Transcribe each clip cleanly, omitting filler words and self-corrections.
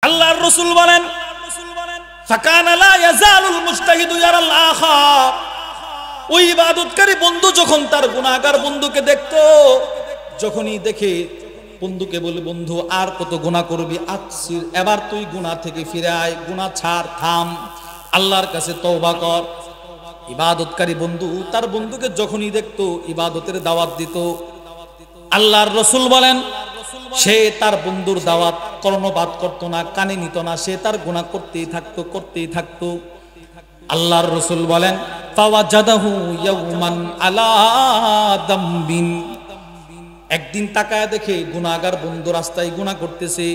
আল্লাহর রাসূল বলেন ফাকানা লা ইয়াজালুল মুজতাহিদু ইয়ারাল আখার, ওই ইবাদতকারী বন্ধু যখন তার গুনাহগার বন্ধুকে দেখতো, যখনই দেখে বন্ধুকে বলে, বন্ধু আর কত গুনাহ করবি, আকসির, এবার তুই গুনাহ থেকে ফিরে আয়, গুনাহ ছাড়, থাম, আল্লাহর কাছে তওবা কর। ইবাদতকারী বন্ধু তার বন্ধুকে যখনই দেখতো ইবাদতের দাওয়াত দিত। আল্লাহর রাসূল বলেন সে তার বন্ধুর দাওয়াত কর্ণপাত করতো না, কানে নিত না, সে তার গুনাহ করতেই থাকতো। আল্লাহর রাসূল বলেন ফাওয়াজাদাহু ইয়াওমান আলা দামবিন, একদিন তাকায় দেখে গুনাহগার বন্ধু রাস্তায় গুনাহ করতেছে।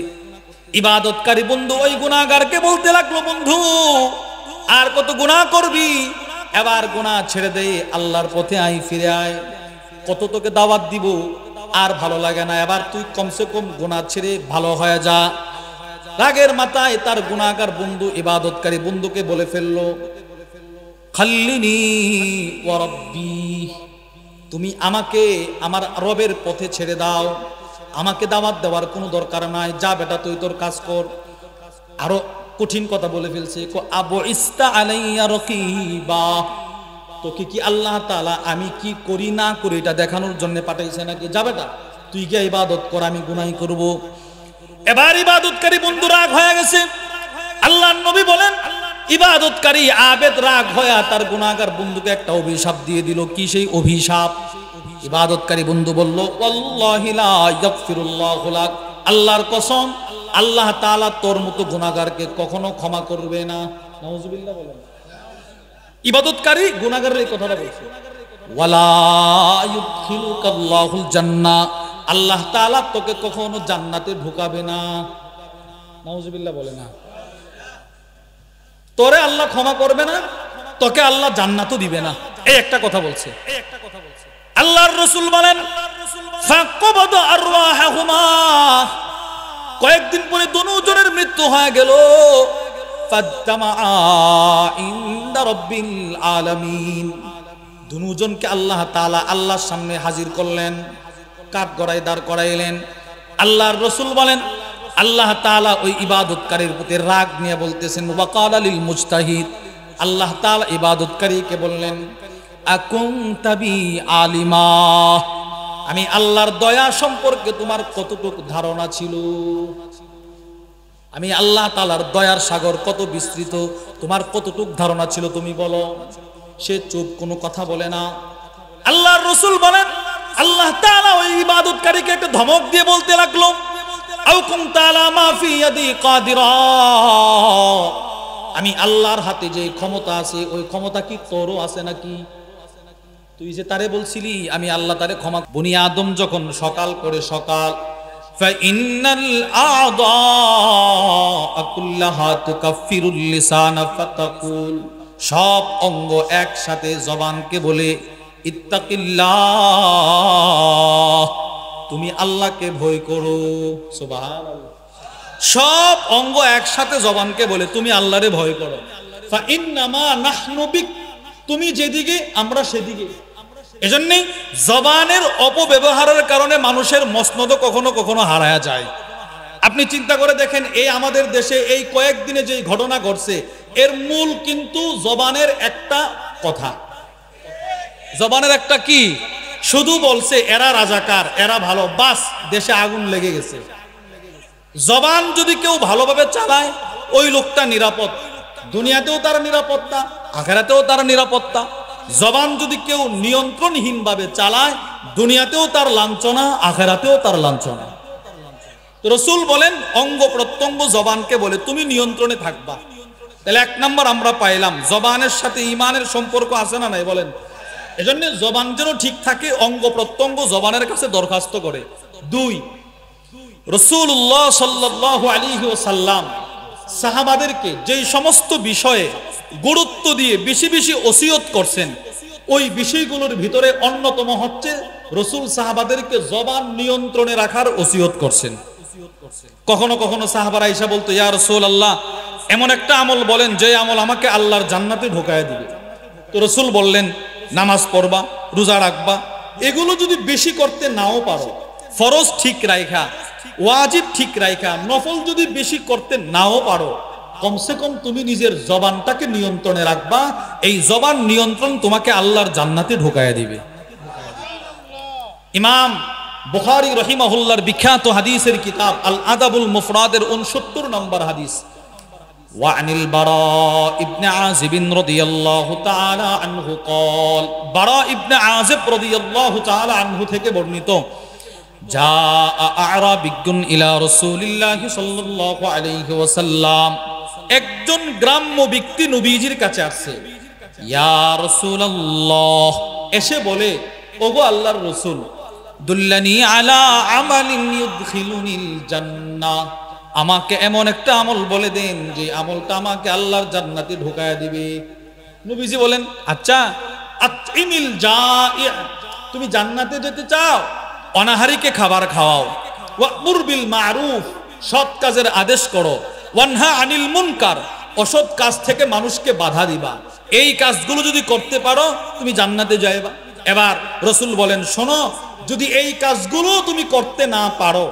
ইবাদতকারী বন্ধু ওই গুনাহগারকে বলতে লাগলো, বন্ধু আর কত গুনাহ করবি, এবার গুনাহ ছেড়ে দে, আল্লাহর পথে আয়, ফিরে আয়, কত তোকে দাওয়াত দিব, আর ভালো লাগে না, এবার তুই কমসে কম গুনাহ ছেড়ে ভালো হয়ে যা। রাগের মাথায় তার গুনাহগার বন্ধু ইবাদতকারী বন্ধুকে বলে ফেললো, খাল্লিনি ওয়া রাব্বি, তুমি আমাকে আমার রবের পথে ছেড়ে দাও, আমাকে দাওয়াত দেওয়ার কোনো দরকার নাই, যা বেটা তুই তোর কাজ কর। আরো কঠিন কথা বলে ফেলছে, আবু ইস্তা আলাইয়া রাকিবা, তোকে কি আল্লাহ তাআলা আমি কি করি না করি এটা দেখানোর জন্য পাঠাইছে নাকি, যা বেটা তুই কি ইবাদত কর, আমি গুনাহি করব। এবার ইবাদতকারী বন্ধু রাগ হয়ে গেছে। আল্লাহর নবী বলেন ইবাদতকারী আবেদ রাগ হয়ে তার গুনাহগার বন্ধুকে একটা অভিশাপ দিয়ে দিল। কি সেই অভিশাপ? ইবাদতকারী বন্ধু বলল, ওয়াল্লাহি লা ইয়াগফিরুল্লাহু লাক, আল্লাহর কসম আল্লাহ তাআলা তোর মতো গুনাহগারকে কখনো ক্ষমা করবে না। নাউজুবিল্লাহ বলেন। ইবাদতকারী গুনাহগারের এই কথাটা বলছে, ওয়ালা ইউদখিলুকাল্লাহুল জান্নাহ, আল্লাহ তাআলা তোকে কখনো জান্নাতে ঢুকাবে না। নাউজুবিল্লাহ বলে না, তোরে আল্লাহ ক্ষমা করবে না, তোকে আল্লাহ জান্নাতও দিবে না, এই একটা কথা বলছে। আল্লাহর রাসূল বলেন ফাকবাদা আরওয়াহুমা, কয়েকদিন পরে দুজনের মৃত্যু হয়ে গেল। ফাদামাআ ইনদা রাব্বিল আলামিন, দুজনকে আল্লাহ তাআলা আল্লাহর সামনে হাজির করলেন, কাঠগড়ায় দাঁড় করাইলেন। আল্লাহর রাসূল বলেন আল্লাহ তাআলা ওই ইবাদতকারীর প্রতি রাগ নিয়ে বলতেছেন, ওয়াকালা লিল মুজতাহিদ, আল্লাহ তাআলা ইবাদতকারীকে বললেন, আকুনতা বি আলিমা, আমি আল্লাহর দয়া সম্পর্কে তোমার কতটুকু ধারণা ছিল, আমি আল্লাহ তাআলার দয়ার সাগর কত বিস্তৃত, তোমার কতটুকু ধারণা ছিল তুমি বলো। সে চুপ, কোনো কথা বলে না। আল্লাহর রাসূল বলেন আল্লাহ তাআলা ওই ইবাদতকারীকে একটা ধমক দিয়ে বলতে লাগলো, আও কুনতা আলা মা ফি ইয়াদি কাদিরা, আমি আল্লাহর হাতে যে ক্ষমতা আছে ওই ক্ষমতা কি তোরও আছে নাকি? তুই যে তারে বলছিলি আমি আল্লাহ তারে ক্ষমা। বনি আদম যখন সকাল করে সকাল, ফাইন্নাল আ'দা কুল্লাহা তুকাফিরুল লিসানা ফাতাকুল, সব অঙ্গ একসাথে জবানকে বলে ইত্তাকিল্লাহ, তুমি আল্লাহকে ভয় করো। সুবহানাল্লাহ, সব অঙ্গ একসাথে জবানকে বলে তুমি আল্লাহরে ভয় করো। ফাইন্নামা নাহনু বিক, তুমি যেদিকে আমরা সেদিকে। এজন্যই জবানের অপব্যবহারের কারণে মানুষের মসনদ কখনো কখনো হারায়া যায়। আপনি চিন্তা করে দেখেন, এই আমাদের দেশে এই কয়েকদিনে যে ঘটনা ঘটছে এর মূল কিন্তু জবানের একটা কথা, জবানের একটা কি, শুধু বলছে এরা রাজাকার, এরা ভালো, বাস দেশে আগুন লেগে গেছে। জবান যদি কেউ ভালোভাবে চালায় ওই লোকটা নিরাপদ, দুনিয়াতেও তার নিরাপত্তা, আখিরাতেও তার নিরাপত্তা। জবান যদি কেউ নিয়ন্ত্রণহীন ভাবে চালায় দুনিয়াতেও তার লাঞ্ছনা, আখিরাতেও তার লাঞ্ছনা। রাসূল বলেন অঙ্গ প্রত্যঙ্গ জবানকে বলে তুমি নিয়ন্ত্রণে থাকবা। তাহলে এক নাম্বার আমরা পাইলাম জবানের সাথে ঈমানের সম্পর্ক আছে না নাই বলেন? এজন্য জবান যেন ঠিক থাকে, অঙ্গ প্রত্যঙ্গ জবানের কাছে দরখাস্ত করে। দুই, রাসূলুল্লাহ সাল্লাল্লাহু আলাইহি ওয়াসাল্লাম সাহাবাদেরকে যেই সমস্ত বিষয়ে গুরুত্ব দিয়ে বেশি বেশি ওসিয়ত করছেন, ওই বিষয়গুলোর ভিতরে অন্যতম হচ্ছে রাসূল সাহাবাদেরকে জবান নিয়ন্ত্রণে রাখার ওসিয়ত করছেন। কখনো কখনো সাহাবারা আয়েশা বলতো, ইয়া রাসূলুল্লাহ এমন একটা আমল বলেন যে আমল আমাকে আল্লাহর জান্নাতে ঢোকায় দিবে। তো রাসূল বললেন নামাজ পড়বা, রোজা রাখবা, এগুলো যদি বেশি করতে নাও পারো ফরজ ঠিক রাইখা, ওয়াজিব ঠিক রাইখা, নফল যদি বেশি করতে নাও পারো, কমসে কম তুমি নিজের জবানটাকে নিয়ন্ত্রণে রাখবা। এই জবান নিয়ন্ত্রণ তোমাকে আল্লাহর জান্নাতে ঢোকায়া দিবে। ইমাম বুখারী রাহিমাহুল্লাহর বিখ্যাত হাদিসের কিতাব আল আদাবুল মুফরাদের 69 নম্বর হাদিস, ওয়ানিল বারা ইবনে আযিব রাদিয়াল্লাহু তাআলা আনহু قال, বারা ইবনে আযিব রাদিয়াল্লাহু তাআলা আনহু থেকে বর্ণিত, জাআ আ'রাবিয়্যুন ইলা রাসূলিল্লাহি সাল্লাল্লাহু আলাইহি ওয়াসাল্লাম, একজন গ্রাম্য ব্যক্তি নবীজির কাছে আসছে। ইয়া রাসূলুল্লাহ, এসে বলে, ওগো আল্লাহর রাসূল, দুল্লানি আলা আমালিন ইউদখিলুনিল জান্নাহ, আমাকে এমন একটা আমল বলে দেন যে আমলটা আমাকে আল্লাহর জান্নাতে ঢোকায় দিবে। নবীজি বলেন, আচ্ছা, আতইমিল জা'i, তুমি জান্নাতে যেতে চাও, অনাহারীকে খাবার খাওয়াও। ওয়া'মুর বিল মা'রুফ, সৎ কাজের আদেশ করো। ওয়ানহা আনিল মুনকার, অসৎ কাজ থেকে মানুষকে বাধা দিবা। এই কাজগুলো যদি করতে পারো তুমি জান্নাতে যাইবা। এবার রাসূল বলেন, শোনো, যদি এই কাজগুলো তুমি করতে না পারো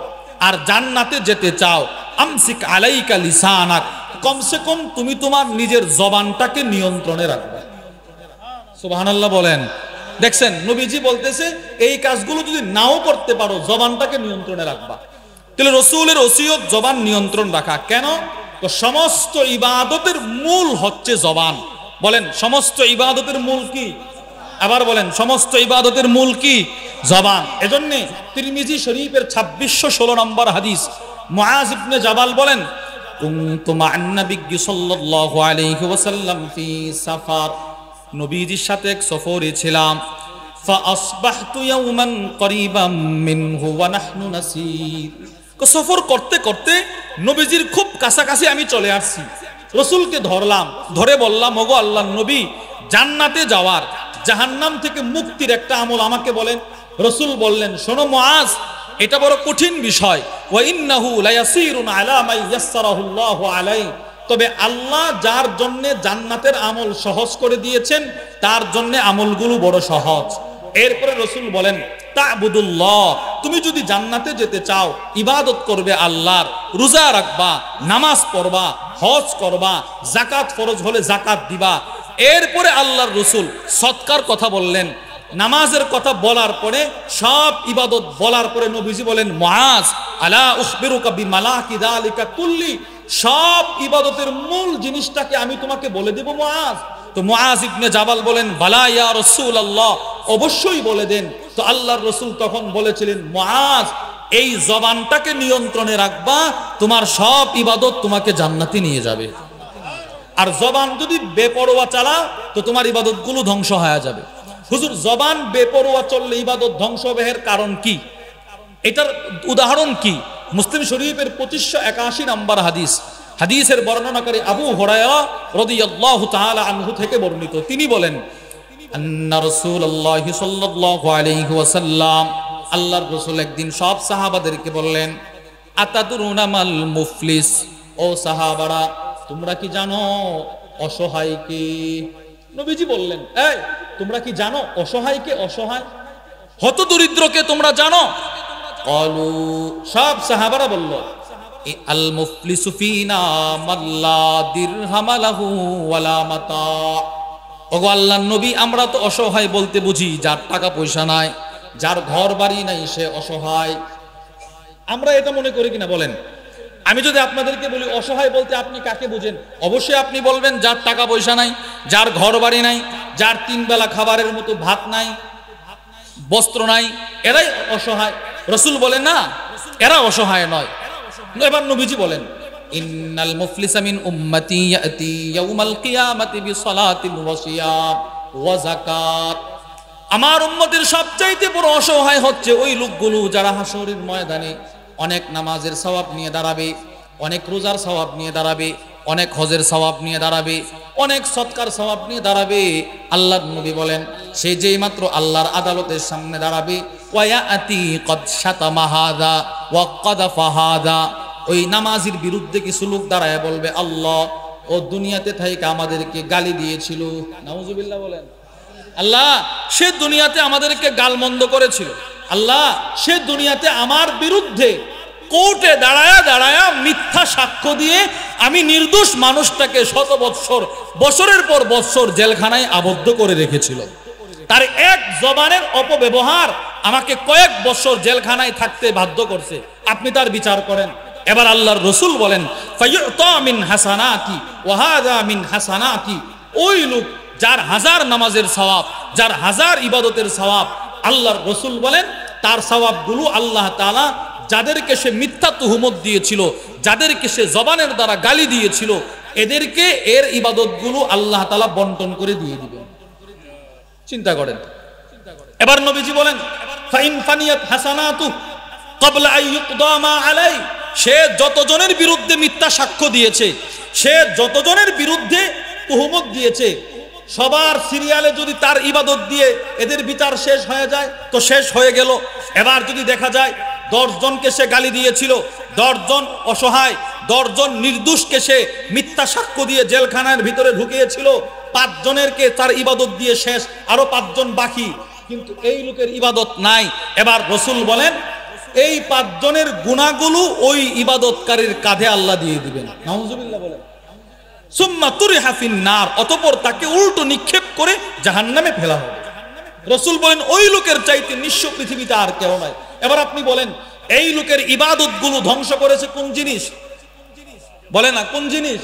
আর জান্নাতে যেতে চাও, আমসিক আলাইকা লিসানাক, কমসে কম তুমি তোমার নিজের জবানটাকে নিয়ন্ত্রণে রাখবে। সুবহানাল্লাহ বলেন। দেখছেন, নবীজি বলতেছে এই কাজগুলো যদি নাও করতে পারো জবানটাকে নিয়ন্ত্রণে রাখবা। তাহলে রাসূলের ওসিয়ত জবান নিয়ন্ত্রণ রাখা। কেন? তো সমস্ত ইবাদতের মূল হচ্ছে জবান। বলেন, সমস্ত ইবাদতের মূল কি? আবার বলেন, সমস্ত ইবাদতের মূল কি? জবান। এজন্য তিরমিজি শরীফের 2616 নম্বর হাদিস, মুআজ ইবনে জাবাল বলেন, কুনতু মা'আন নবী সাল্লাল্লাহু আলাইহি ওয়াসাল্লাম ফি সাফার, নবীজির সাথে এক সফরে ছিলাম। ফাআসবাহতু ইয়াওমান করিবাম মিনহু ওয়া নাহনু নাসির, সফর করতে করতে নবীজির খুব কাছাকাছি আমি চলে আসছি। রাসূলকে ধরলাম, ধরে বললাম, ওগো আল্লাহর নবী, জান্নাতে যাওয়ার, জাহান্নাম থেকে মুক্তির একটা আমল আমাকে বলেন। রাসূল বললেন, শোনো মুআজ, এটা বড় কঠিন বিষয়। ওয়া ইন্নাহু লায়াসিরুন আলা মান ইয়াসসারাহুল্লাহু আলাইহি, তবে আল্লাহ যার জন্য জান্নাতের আমল সহজ করে দিয়েছেন তার জন্য আমলগুলো বড় সহজ। এরপরে রাসূল বলেন, তা'বুদুল্লাহ, তুমি যদি জান্নাতে যেতে চাও ইবাদত করবে আল্লাহর, রোজা রাখবা, নামাজ পড়বা, হজ করবা, যাকাত ফরজ হলে যাকাত দিবা। এরপরে আল্লাহর রাসূল সদকার কথা বললেন। নামাজের কথা বলার পরে, সব ইবাদত বলার পরে নবীজি বলেন, মুআজ, আলা উখবিরুকা বিমালাকি যালিকা কুল্লি, সব ইবাদতের মূল জিনিসটাকে আমি তোমাকে বলে দেব মুআজ। তো মুআজ ইবনে জাবাল বলেন, বালা ইয়া রাসূলুল্লাহ, অবশ্যই বলে দেন। তো আল্লাহর রাসূল তখন বলেছিলেন, মুআজ, এই জবানটাকে নিয়ন্ত্রণে রাখবা, তোমার সব ইবাদত তোমাকে জান্নাতে নিয়ে যাবে। আর জবান যদি বেপরোয়া চালাও তো তোমার ইবাদতগুলো ধ্বংস হয়ে যাবে। হুজুর, জবান বেপরোয়া চললে ইবাদত ধ্বংস হবে, এর কারণ কি? এটার উদাহরণ কি? মুসলিম শরীফের 2581 নম্বর হাদিস, হাদিসের বর্ণনাকারী আবু হুরায়রা রাদিয়াল্লাহু তাআলা আনহু থেকে বর্ণিত। তিনি বলেন, আন্না রাসূলুল্লাহ সাল্লাল্লাহু আলাইহি ওয়াসাল্লাম, আল্লাহর রাসূল একদিন সব সাহাবাদেরকে বললেন, আতাদরুনা মাল মুফলিস, ও সাহাবারা, তোমরা কি জানো অসহায় কে? নবীজি বললেন, এই তোমরা কি জানো অসহায় কে? অসহায় হতদরিদ্রকে তোমরা জানো? ক্বালু, সব সাহাবারা বলল, আল মুফলিসু ফিনা মাল্লা দিরহাম লাহু ওয়ালা মাতা, ওগো আল্লাহর নবী, আমরা তো অসহায় বলতে বুঝি যার টাকা পয়সা নাই, যার ঘর বাড়ি নাই সে অসহায়। আমরা এটা মনে করি কিনা বলেন? আমি যদি আপনাদেরকে বলি অসহায় বলতে আপনি কাকে বুঝেন? অবশ্যই আপনি বলবেন যার টাকা পয়সা নাই, যার ঘর বাড়ি নাই, যার 3 বেলা খাবারের মতো ভাত নাই, বস্ত্র নাই, এরাই অসহায়। রাসূল বলেন, না, এরা অসহায় নয়। এবার নবীজি বলেন, ইন্নাল মুফলিসা মিন উম্মতি ইয়াতি ইয়াউমাল কিয়ামাতি বিসালাতিন ওয়া সিয়াম ওয়া যাকাত, আমার উম্মতের সবচাইতে বড় অসহায় হচ্ছে ওই লোকগুলো যারা হাসরের ময়দানে অনেক নামাজের সওয়াব নিয়ে দাঁড়াবে, অনেক রোজার সওয়াব নিয়ে দাঁড়াবে, অনেক হজের সওয়াব নিয়ে দাঁড়াবে, অনেক সৎকার সওয়াব নিয়ে দাঁড়াবে। আল্লাহর নবী বলেন, সে যেই মাত্র আল্লাহর আদালতের সামনে দাঁড়াবে, ওয়ায়াতি কদ শাতামা হাযা ওয়া কাযাফা হাযা, ওই নামাজির বিরুদ্ধে কিছু লোক দাঁড়ায় বলবে, আল্লাহ, ও দুনিয়াতে থাইকা আমাদেরকে গালি দিয়েছিল। নাউজুবিল্লাহ বলেন। আল্লাহ, সে দুনিয়াতে আমাদেরকে গালমন্দ করেছিল, আল্লাহ সে দুনিয়াতে আমার বিরুদ্ধে কোর্টে দাঁড়ায়া দাঁড়ায়া মিথ্যা সাক্ষ্য দিয়ে আমি নির্দোষ মানুষটাকে শত বৎসর, বছরের পর বৎসর জেলখানায় আবদ্ধ করে রেখেছিল। তার এক জবানের অপব্যবহার আমাকে কয়েক বছর জেলখানায় থাকতে বাধ্য করছে, আপনি তার বিচার করেন। এবার আল্লাহর রসুল বলেন ফায়ুতা মিন হাসানাতি ওয়া হাযা মিন হাসানাতি, ওই লোক যার 1000 নামাজের সওয়াব, যার 1000 ইবাদতের সওয়াব, আল্লাহর রসুল বলেন তার সওয়াবগুলো আল্লাহ তাআলা যাদেরকে সে মিথ্যা তুহমত দিয়েছিল, যাদেরকে সে জবানের দ্বারা গালি দিয়েছিল, এদেরকে এর ইবাদতগুলো আল্লাহ তাআলা বন্টন করে দিয়ে দিবেন। চিন্তা করেন। এবার নবীজি বলেন ফাইন ফানিয়াত হাসানাতু ক্বাবলা আন ইউকদা মা আলাই, সে যতজনের বিরুদ্ধে মিথ্যা সাক্ষ্য দিয়েছে, সে যতজনের বিরুদ্ধে তুহমত দিয়েছে, সবার সিরিয়ালে যদি তার ইবাদত দিয়ে এদের বিচার শেষ হয়ে যায় তো শেষ হয়ে গেল। এবার যদি দেখা যায় 10 জনকে সে গালি দিয়েছিল, 10 জন অসহায়, 10 জন নির্দোষকে সে মিথ্যা সাক্ষ্য দিয়ে জেলখানার ভিতরে ঢুকিয়েছিল, 5 জনেরকে তার ইবাদত দিয়ে শেষ, আরো 5 জন বাকি, কিন্তু এই লোকের ইবাদত নাই। এবার রসুল বলেন এই 5 জনের গুনাহগুলো ওই ইবাদতকারীর কাঁধে আল্লাহ দিয়ে দিবেন। নাউজুবিল্লাহ বলেন। সুম্মা তুরিহা ফিন নার, অতঃপর তাকে উল্টো নিক্ষেপ করে জাহান্নামে ফেলা হবে। রসুল বলেন ওই লোকের চাইতে নিঃস্ব পৃথিবীতে আর কেউ নাই। এবার আপনি বলেন এই লোকের ইবাদতগুলো ধ্বংস করেছে কোন জিনিস? বলে না কোন জিনিস?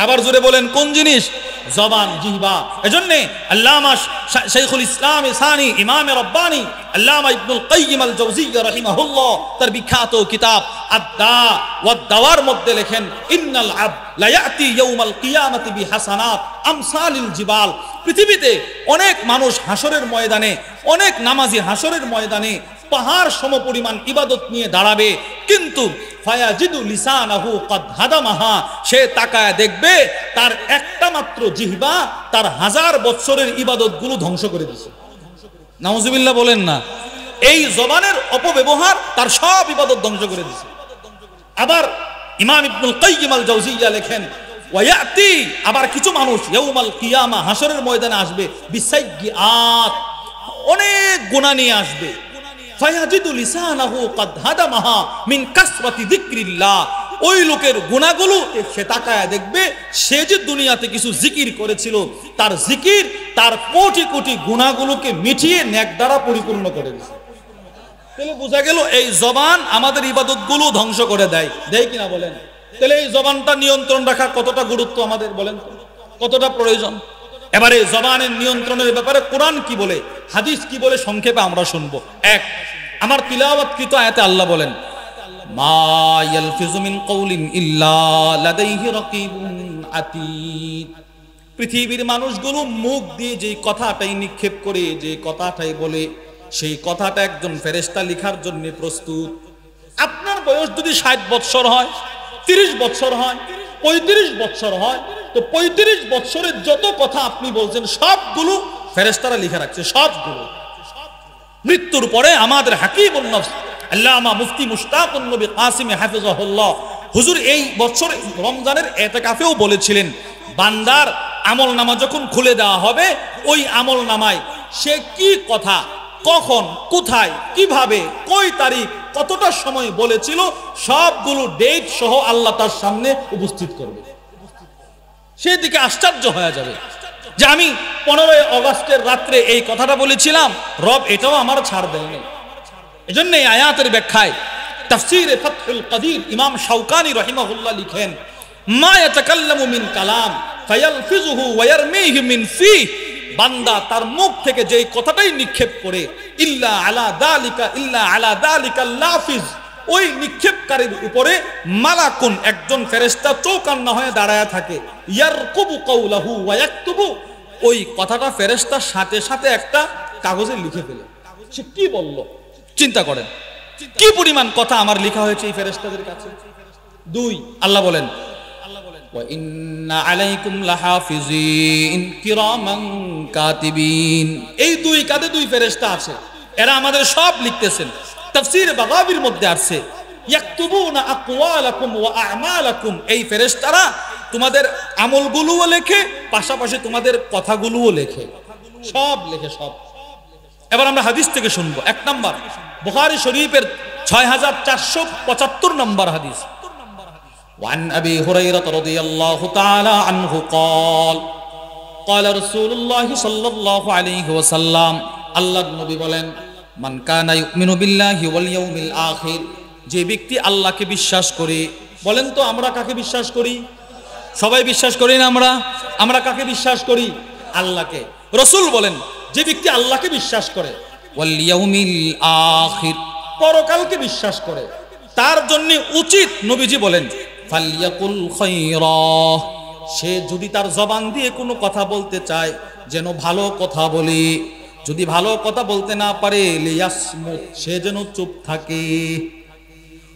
আবার জোরে বলেন কোন জিনিস? জবান, জিহ্বা। এজন্যে আল্লামা শাইখুল ইসলাম সানি ইমামে রব্বানি আল্লামা ইবনুল কাইয়িম আল জাওজিয়্যা রাহিমাহুল্লাহ তার বিখ্যাত কিতাব আদ-দা ওয়াদ দাওয়ার মধ্যে লেখেন ইন্নাল আবদ লা ইয়াতি ইয়াউমাল কিয়ামাতি বিহাসানাত আমসালিল জিবাল। পৃথিবীতে অনেক মানুষ হাসরের ময়দানে, অনেক নামাজি হাসরের ময়দানে পাহাড় সমপরিমাণ ইবাদত নিয়ে দাঁড়াবে, কিন্তু ফায়াজিদু লিসানাহু ক্বাদ হাদামাহা, সে তাকায় দেখবে তার একটা মাত্র জিহ্বা তার 1000 বছরের ইবাদতগুলো ধ্বংস করে দিয়েছে। নাউজুবিল্লাহ বলেন না। এই জবানের অপব্যবহার তার সব ইবাদত ধ্বংস করে দিয়েছে। আবার ইমাম ইবনুল কাইয়িম আল জাওজিয়্যা লেখেন ওয়ায়াতি, আবার কিছু মানুষ ইয়াউমাল কিয়ামা হাসরের ময়দানে আসবে বিসাইয়্যাত, অনেক গুনাহ নিয়ে আসবে। ফায়াজিদু লিসানাহু ক্বাদ হাদামাহা মিন কাসরাতি যিকরিল্লাহ, ওই লোকের গুনাহগুলো সে তাকায় দেখবে সে যে দুনিয়াতে কিছু জিকির করেছিল, তার জিকির তার কোটি কোটি গুনাহগুলোকে মিটিয়ে নেক দ্বারা পরিপূর্ণ করে দিয়েছে। তাহলে বোঝা গেল এই জবান আমাদের ইবাদতগুলো ধ্বংস করে দেয়, দেয় কিনা বলেন? তাহলে এই জবানটা নিয়ন্ত্রণ রাখা কতটা গুরুত্ব আমাদের বলেন, কতটা প্রয়োজন? এবারে জবানের নিয়ন্ত্রণের ব্যাপারে কোরআন কি বলে, হাদিস কি বলে, সংক্ষেপে আমরা শুনবো। এক, আমার তিলাওয়াতকৃত আয়াতে আল্লাহ বলেন মা ইয়ালফিজু মিন কওলিন ইল্লা লাদাইহি রাকিবুন আতীদ। পৃথিবীর মানুষগুলো মুখ দিয়ে যে কথাটাই নিক্ষেপ করে, যে কথাটাই বলে, সেই কথাটা একজন ফেরেশতা লেখার জন্য প্রস্তুত। আপনার বয়স যদি 60 বছর হয়, 30 বছর হয়, 35 বছর হয়, তো 35 বছরের যত কথা আপনি বলছেন সবগুলো ফেরেশতারা লিখে রাখছে, সবগুলো। মৃত্যুর পরে আমাদের হাকিমুন নফস আল্লামা মুফতি মুশতাকুন নবী কাসিম হাফিজাহুল্লাহ হুজুর এই বছর রমজানের ইতিকাফেও বলেছিলেন, বান্দার আমল নামা যখন খুলে দেওয়া হবে, ওই আমল নামায় সে কি কথা, কখন, কোথায়, কিভাবে, কয় তারিখ, কতটা সময় বলেছিল, সবগুলো ডেট সহ আল্লাহ তার সামনে উপস্থিত করবে। সেদিকে আশ্চর্য হয়ে যাবে যে আমি 15 আগস্টের রাত্রে এই কথাটা বলেছিলাম, রব এটাও আমার ছাড় দেয়নি। এজন্য এই আয়াতের ব্যাখ্যায় তাফসীরে ফাতহুল কাদির ইমাম শাওকানি রাহিমাহুল্লাহ লিখেন মা ইয়াতাকাল্লামু মিন কালাম ফায়ালফিজুহু ওয়া ইয়ারমিহি মিন ফি, বান্দা তার মুখ থেকে যেই কথাটাই নিক্ষেপ করে ইল্লা আলা দালিকা লাফিজ, ওই নিক্ষেপকারীর উপরে মালাকুন একজন ফেরেশতা চৌকান্না হয়ে দাঁড়ায় থাকে, ইয়ারকুবু কাওলাহু ওয়া ইয়াকতুবু, ওই কথাটা ফেরেশতার সাথে সাথে একটা কাগজে লিখে ফেলে। সে কি বলল চিন্তা করেন, কি পরিমাণ কথা আমার লেখা হয়েছে এই ফেরেশতাদের কাছে। 2, আল্লাহ বলেন ওয়া ইন্না আলাইকুম লাহাফিজিন কিরামান কাতিবিন, এই 2 কাঁধে 2 ফেরেশতা আছে, এরা আমাদের সব লিখতেছেন। তাফসীর বাগাবীর মধ্যে আছে ইয়াকতুবুনা আকওয়ালাকুম ওয়া আ'মালাকুম, এই ফেরেশতারা তোমাদের আমলগুলোও লেখে, পাশাপাশি তোমাদের কথাগুলোও লেখে, সব লেখে সব। এবার আমরা হাদিস থেকে শুনবো। 1 নাম্বার বুখারী শরীফের 6475 নম্বর হাদিস। وعن أبي هريرة رضي الله تعالى عنه قال قال رسول الله صلى الله عليه وسلم আল্লাহর নবী বলেন মান কানা ইউমিনু বিল্লাহি ওয়াল ইয়াউমিল আখির, যে ব্যক্তি আল্লাহকে বিশ্বাস করে, বলেন তো আমরা কাকে বিশ্বাস করি? সবাই বিশ্বাস করি না? আমরা কাকে বিশ্বাস করি? আল্লাহকে। রাসূল বলেন যে ব্যক্তি আল্লাহকে বিশ্বাস করে, ওয়াল ইয়াউমিল আখির, পরকালকে বিশ্বাস করে, তার জন্য উচিত নবীজি বলেন ফালিয়াকুল খায়রা, সে যদি তার জবান দিয়ে কোনো কথা বলতে চায় যেন ভালো কথা বলে, যদি ভালো কথা বলতে না পারে লিয়াসমুত, সে যেন চুপ থাকে।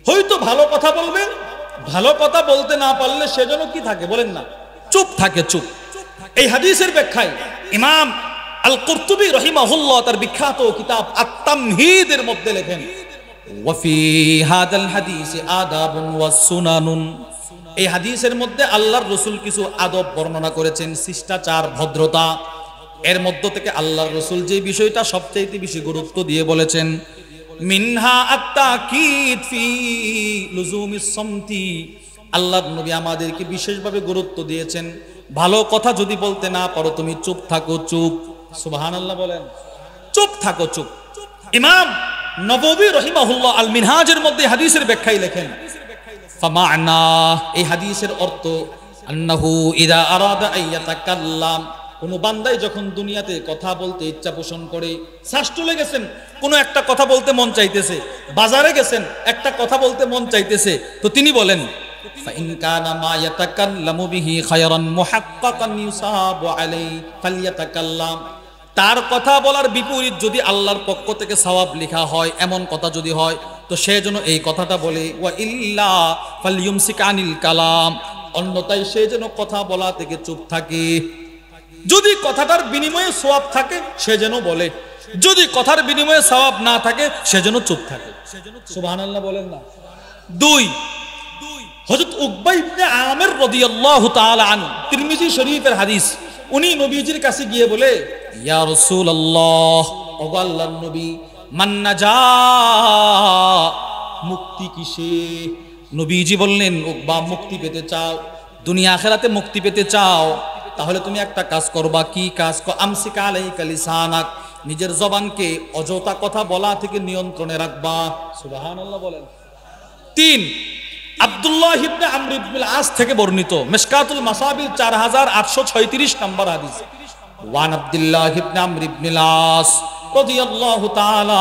হয়তো ভালো কথা বলবে, ভালো কথা বলতে না পারলে সে যেন কি থাকে বলেন না, চুপ থাকে, চুপ। এই হাদিসের ব্যাখ্যায় ইমাম আল কুরতুবী রাহিমাহুল্লাহ তার বিখ্যাত কিতাব আত-তামহিদের মধ্যে লেখেন ওয়াফি হাদাল হাদিসে আদাবুন ওয়াস সুনানুন, এই হাদিসের মধ্যে আল্লাহর রাসূল কিছু আদব বর্ণনা করেছেন, শিষ্টাচার, ভদ্রতা। এর মধ্য থেকে আল্লাহর রাসূল যে বিষয়টা সবচেয়ে বেশি গুরুত্ব দিয়ে বলেছেন মিনহা আত-তাকিদ ফি লুজুমিস সামতি, আল্লাহর নবী আমাদেরকে বিশেষভাবে গুরুত্ব দিয়েছেন ভালো কথা যদি বলতে না পারো তুমি চুপ থাকো, চুপ। সুবহানাল্লাহ বলেন, চুপ থাকো, চুপ। ইমাম নববী রাহিমাহুল্লাহ আল মিনহাজের মধ্যে হাদিসের ব্যাখ্যায় লেখেন ফামা'না, এই হাদিসের অর্থ আন্নাহু ইযা আরাদা আইয়াতাকাল্লাম, কোন বান্দাই যখন দুনিয়াতে কথা বলতে ইচ্ছা পোষণ করে, শ্বাস চলে গেছেন, কোন একটা কথা বলতে মন চাইতেছে, বাজারে গেছেন একটা কথা বলতে মন চাইতেছে, তো তিনি বলেন ফাইন কানা মা ইয়াতাকাল্লামু বিহি খায়রান মুহাক্কাকান ইউসাবু আলাইহি ফালইয়াতাকাল্লাম, তার কথা বলার বিপরীত যদি আল্লাহর পক্ষ থেকে সওয়াব লেখা হয় এমন কথা যদি হয় তো সে যেন এই কথাটা বলে, ওয়া ইল্লা ফালইউমসিক আনিল কালাম, অন্যথায় সে যেন কথা বলা থেকে চুপ থাকে। যদি কথাটার বিনিময়ে সওয়াব থাকে সে যেন বলে, যদি কথার বিনিময়ে সওয়াব না থাকে সে যেন চুপ থাকে। সুবহানাল্লাহ বলেন না। 2, হযরত উকবা ইবনে আমির রাদিয়াল্লাহু তাআলা আনহু, তিরমিজি শরীফের হাদিস, উনি নবীজির কাছে গিয়ে বলে ইয়া রাসূলুল্লাহ, ওগো আল্লাহর নবী, মান নাজা, মুক্তি কিসে? নবীজি বললেন উকবা, মুক্তি পেতে চাও, দুনিয়া আখিরাতে মুক্তি পেতে চাও, তাহলে তুমি একটা কাজ করবা। কি কাজ? আমসিকা আলাইকা লিসানাক, নিজের জবানকে অযথা কথা বলা থেকে নিয়ন্ত্রণে রাখবা। সুবহানাল্লাহ বলেন। 3, আব্দুল্লাহ ইবনে আমর ইবনে আস থেকে বর্ণিত মিশকাতুল মাসাবির 4836 নম্বর হাদিস, ওয়ান আব্দুল্লাহ ইবনে আমর ইবনে আস রাদিয়াল্লাহু তাআলা